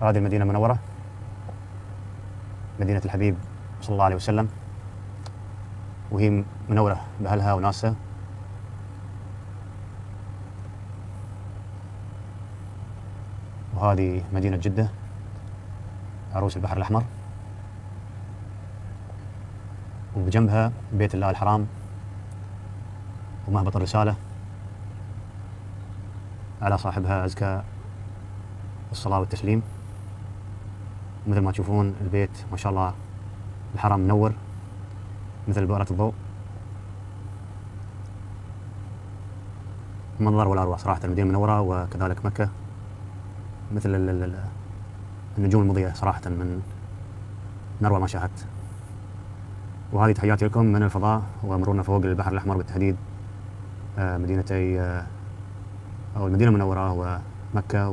هذه المدينة المنورة، مدينة الحبيب صلى الله عليه وسلم، وهي منورة بأهلها وناسها. وهذه مدينة جدة، عروس البحر الأحمر، وبجنبها بيت الله الحرام ومهبط الرسالة، على صاحبها أزكى الصلاة والتسليم. مثل ما تشوفون البيت ما شاء الله الحرم منور مثل بؤرة الضوء. منظر ولا أروع صراحة، المدينة المنورة وكذلك مكة مثل النجوم المضيئة صراحة، من أروع ما شاهدت. وهذه تحياتي لكم من الفضاء ومرورنا فوق البحر الأحمر، بالتحديد مدينتي أو المدينة المنورة ومكة